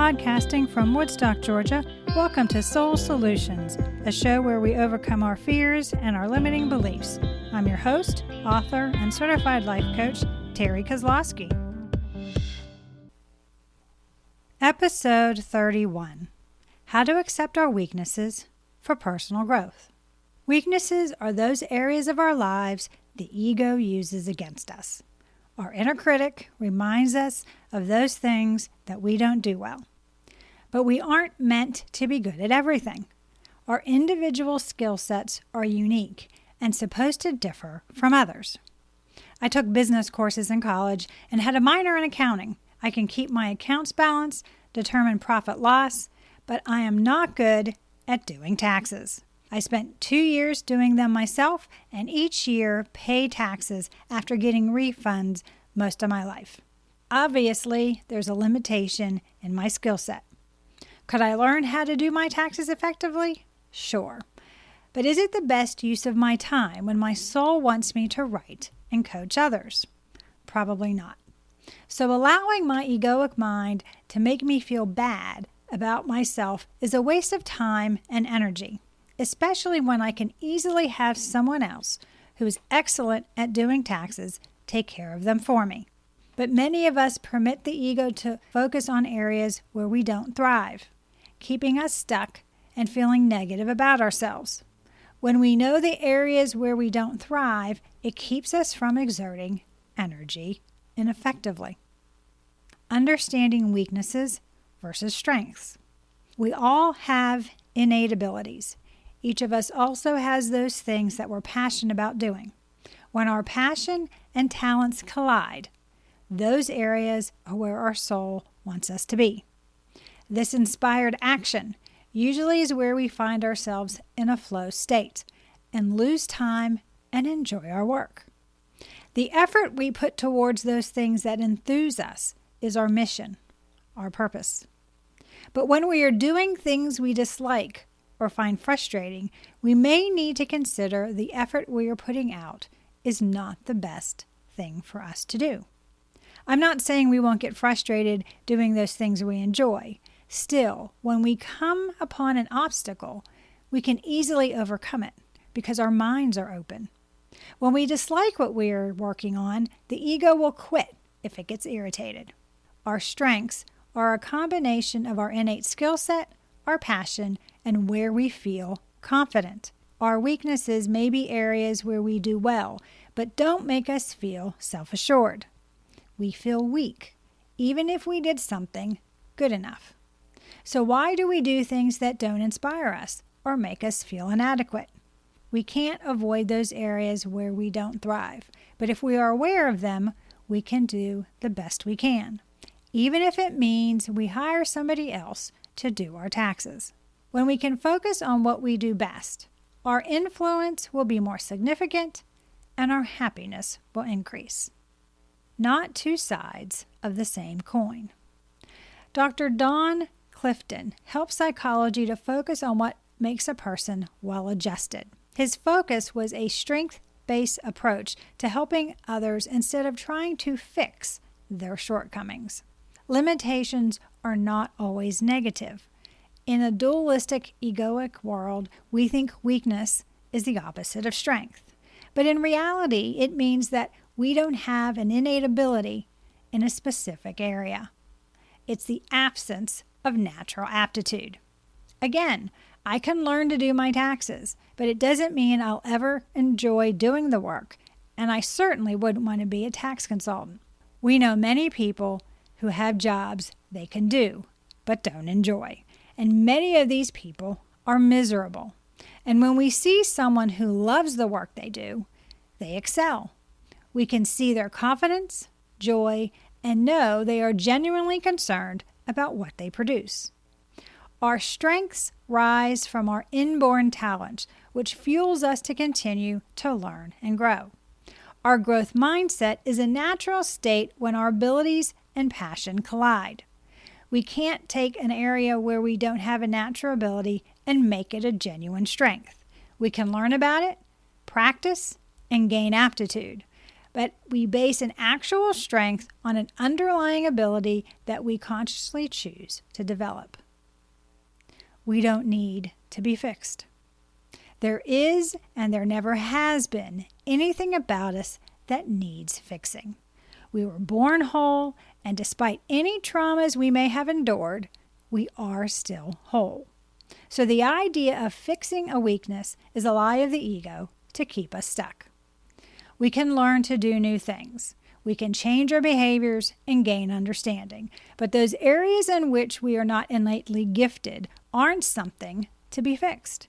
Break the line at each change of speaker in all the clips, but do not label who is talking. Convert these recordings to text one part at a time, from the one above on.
Podcasting from Woodstock, Georgia, welcome to Soul Solutions, a show where we overcome our fears and our limiting beliefs. I'm your host, author, and certified life coach, Terry Kozlowski. Episode 31, How to Accept Our Weaknesses for Personal Growth. Weaknesses are those areas of our lives the ego uses against us. Our inner critic reminds us of those things that we don't do well. But we aren't meant to be good at everything. Our individual skill sets are unique and supposed to differ from others. I took business courses in college and had a minor in accounting. I can keep my accounts balanced, determine profit loss, but I am not good at doing taxes. I spent 2 years doing them myself and each year pay taxes after getting refunds most of my life. Obviously, there's a limitation in my skill set. Could I learn how to do my taxes effectively? Sure. But is it the best use of my time when my soul wants me to write and coach others? Probably not. So allowing my egoic mind to make me feel bad about myself is a waste of time and energy, especially when I can easily have someone else who is excellent at doing taxes take care of them for me. But many of us permit the ego to focus on areas where we don't thrive, keeping us stuck and feeling negative about ourselves. When we know the areas where we don't thrive, it keeps us from exerting energy ineffectively. Understanding weaknesses versus strengths. We all have innate abilities. Each of us also has those things that we're passionate about doing. When our passion and talents collide, those areas are where our soul wants us to be. This inspired action usually is where we find ourselves in a flow state and lose time and enjoy our work. The effort we put towards those things that enthuse us is our mission, our purpose. But when we are doing things we dislike or find frustrating, we may need to consider the effort we are putting out is not the best thing for us to do. I'm not saying we won't get frustrated doing those things we enjoy. Still, when we come upon an obstacle, we can easily overcome it because our minds are open. When we dislike what we are working on, the ego will quit if it gets irritated. Our strengths are a combination of our innate skill set, our passion, and where we feel confident. Our weaknesses may be areas where we do well, but don't make us feel self-assured. We feel weak, even if we did something good enough. So why do we do things that don't inspire us or make us feel inadequate? We can't avoid those areas where we don't thrive, but if we are aware of them, we can do the best we can, even if it means we hire somebody else to do our taxes. When we can focus on what we do best, our influence will be more significant and our happiness will increase. Not two sides of the same coin. Dr. Don Clifton helps psychology to focus on what makes a person well-adjusted. His focus was a strength-based approach to helping others instead of trying to fix their shortcomings. Limitations are not always negative. In a dualistic, egoic world, we think weakness is the opposite of strength. But in reality, it means that we don't have an innate ability in a specific area. It's the absence of natural aptitude. Again, I can learn to do my taxes, but it doesn't mean I'll ever enjoy doing the work, and I certainly wouldn't want to be a tax consultant. We know many people who have jobs they can do, but don't enjoy. And many of these people are miserable. And when we see someone who loves the work they do, they excel. We can see their confidence, joy, and know they are genuinely concerned about what they produce. Our strengths rise from our inborn talents, which fuels us to continue to learn and grow. Our growth mindset is a natural state when our abilities and passion collide. We can't take an area where we don't have a natural ability and make it a genuine strength. We can learn about it, practice, and gain aptitude. but we base an actual strength on an underlying ability that we consciously choose to develop. We don't need to be fixed. There is, and there never has been, anything about us that needs fixing. We were born whole, and despite any traumas we may have endured, we are still whole. So the idea of fixing a weakness is a lie of the ego to keep us stuck. We can learn to do new things. We can change our behaviors and gain understanding. But those areas in which we are not innately gifted aren't something to be fixed.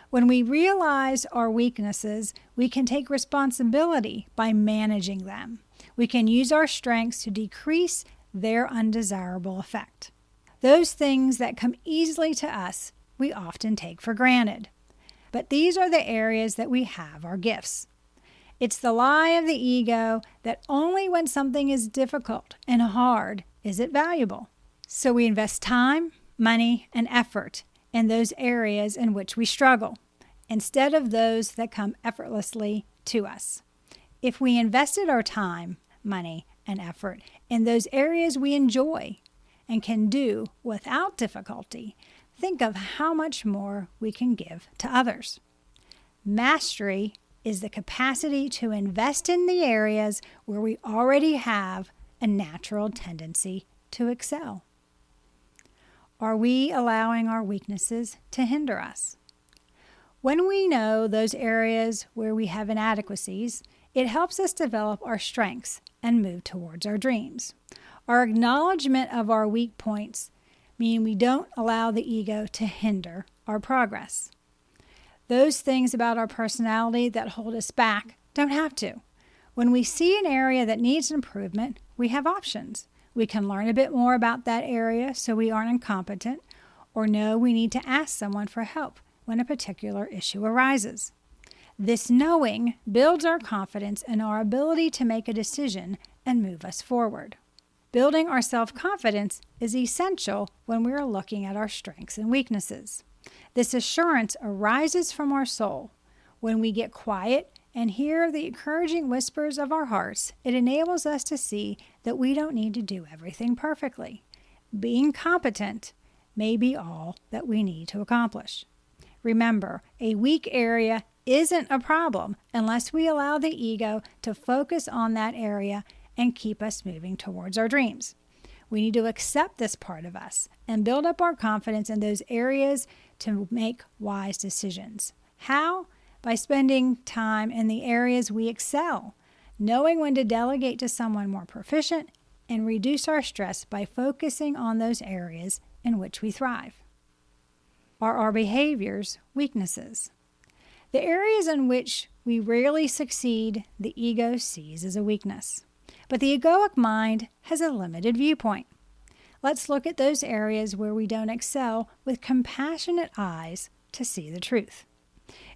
When we realize our weaknesses, we can take responsibility by managing them. We can use our strengths to decrease their undesirable effect. Those things that come easily to us, we often take for granted. But these are the areas that we have our gifts. It's the lie of the ego that only when something is difficult and hard is it valuable. So we invest time, money, and effort in those areas in which we struggle, instead of those that come effortlessly to us. If we invested our time, money, and effort in those areas we enjoy and can do without difficulty, think of how much more we can give to others. Mastery is the capacity to invest in the areas where we already have a natural tendency to excel. Are we allowing our weaknesses to hinder us? When we know those areas where we have inadequacies, it helps us develop our strengths and move towards our dreams. Our acknowledgement of our weak points mean we don't allow the ego to hinder our progress. Those things about our personality that hold us back don't have to. When we see an area that needs improvement, we have options. We can learn a bit more about that area so we aren't incompetent, or know we need to ask someone for help when a particular issue arises. This knowing builds our confidence and our ability to make a decision and move us forward. Building our self-confidence is essential when we are looking at our strengths and weaknesses. This assurance arises from our soul. When we get quiet and hear the encouraging whispers of our hearts, it enables us to see that we don't need to do everything perfectly. Being competent may be all that we need to accomplish. Remember, a weak area isn't a problem unless we allow the ego to focus on that area and keep us moving towards our dreams. We need to accept this part of us and build up our confidence in those areas to make wise decisions. How? By spending time in the areas we excel, knowing when to delegate to someone more proficient, and reduce our stress by focusing on those areas in which we thrive. Are our behaviors weaknesses? The areas in which we rarely succeed, the ego sees as a weakness. But the egoic mind has a limited viewpoint. Let's look at those areas where we don't excel with compassionate eyes to see the truth.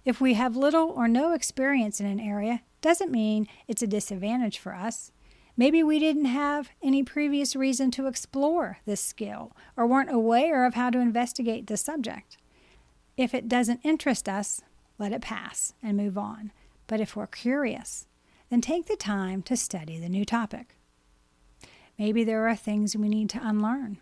If we have little or no experience in an area, doesn't mean it's a disadvantage for us. Maybe we didn't have any previous reason to explore this skill or weren't aware of how to investigate the subject. If it doesn't interest us, let it pass and move on. But if we're curious, then take the time to study the new topic. Maybe there are things we need to unlearn.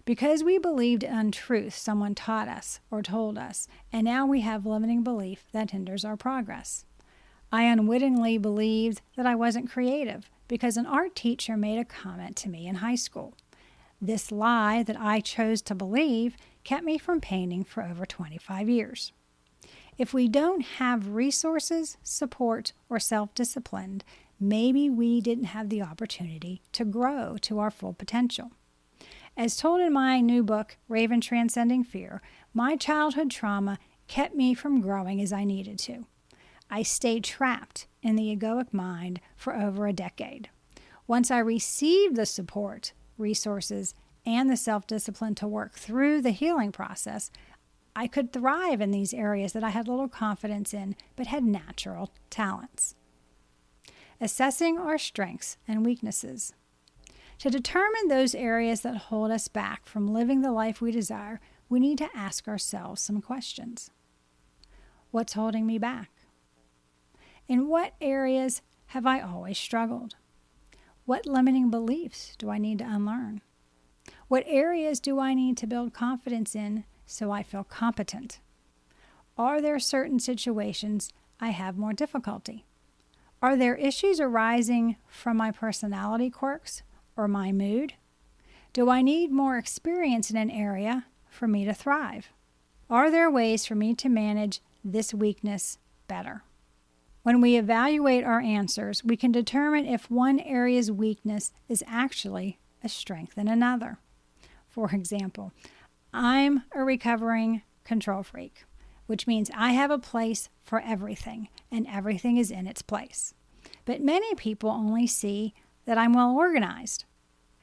Because we believed untruth someone taught us or told us, and now we have limiting belief that hinders our progress. I unwittingly believed that I wasn't creative because an art teacher made a comment to me in high school. This lie that I chose to believe kept me from painting for over 25 years. If we don't have resources, support, or self-discipline, maybe we didn't have the opportunity to grow to our full potential. As told in my new book, Raven Transcending Fear, my childhood trauma kept me from growing as I needed to. I stayed trapped in the egoic mind for over a decade. Once I received the support, resources, and the self-discipline to work through the healing process, I could thrive in these areas that I had little confidence in, but had natural talents. Assessing our strengths and weaknesses. To determine those areas that hold us back from living the life we desire, we need to ask ourselves some questions. What's holding me back? In what areas have I always struggled? What limiting beliefs do I need to unlearn? What areas do I need to build confidence in so I feel competent? Are there certain situations I have more difficulty? Are there issues arising from my personality quirks or my mood? Do I need more experience in an area for me to thrive? Are there ways for me to manage this weakness better? When we evaluate our answers, we can determine if one area's weakness is actually a strength in another. For example, I'm a recovering control freak, which means I have a place for everything, and everything is in its place. But many people only see that I'm well organized.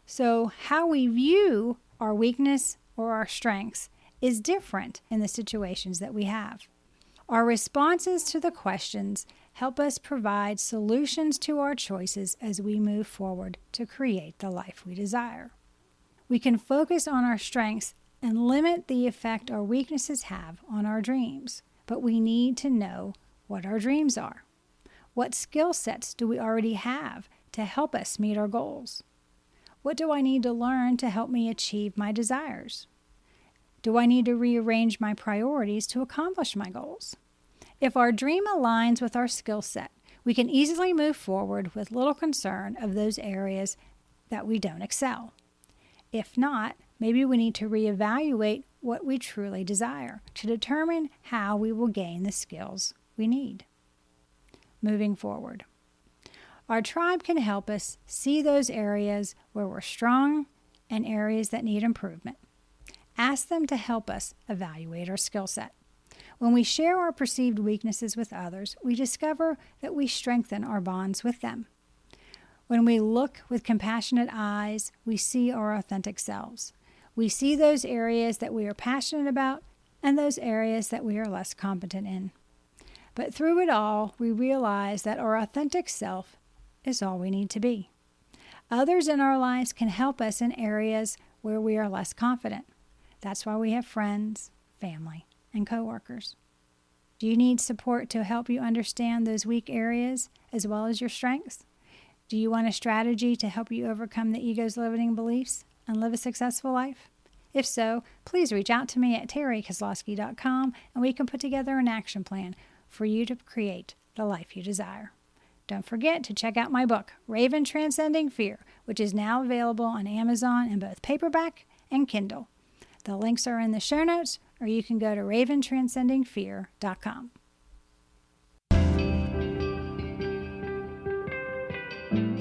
So how we view our weakness or our strengths is different in the situations that we have. Our responses to the questions help us provide solutions to our choices as we move forward to create the life we desire. We can focus on our strengths and limit the effect our weaknesses have on our dreams, but we need to know what our dreams are. What skill sets do we already have to help us meet our goals? What do I need to learn to help me achieve my desires? Do I need to rearrange my priorities to accomplish my goals? If our dream aligns with our skill set, we can easily move forward with little concern of those areas that we don't excel. If not, maybe we need to reevaluate what we truly desire to determine how we will gain the skills we need. Moving forward, our tribe can help us see those areas where we're strong and areas that need improvement. Ask them to help us evaluate our skill set. When we share our perceived weaknesses with others, we discover that we strengthen our bonds with them. When we look with compassionate eyes, we see our authentic selves. We see those areas that we are passionate about and those areas that we are less competent in. But through it all, we realize that our authentic self is all we need to be. Others in our lives can help us in areas where we are less confident. That's why we have friends, family, and coworkers. Do you need support to help you understand those weak areas as well as your strengths? Do you want a strategy to help you overcome the ego's limiting beliefs and live a successful life? If so, please reach out to me at terrykozlowski.com and we can put together an action plan for you to create the life you desire. Don't forget to check out my book, Raven Transcending Fear, which is now available on Amazon in both paperback and Kindle. The links are in the show notes, or you can go to raventranscendingfear.com.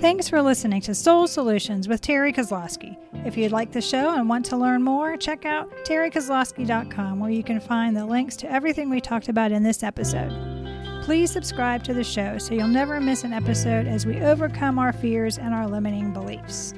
Thanks for listening to Soul Solutions with Terry Kozlowski. If you'd like the show and want to learn more, check out terrykozlowski.com, where you can find the links to everything we talked about in this episode. Please subscribe to the show so you'll never miss an episode as we overcome our fears and our limiting beliefs.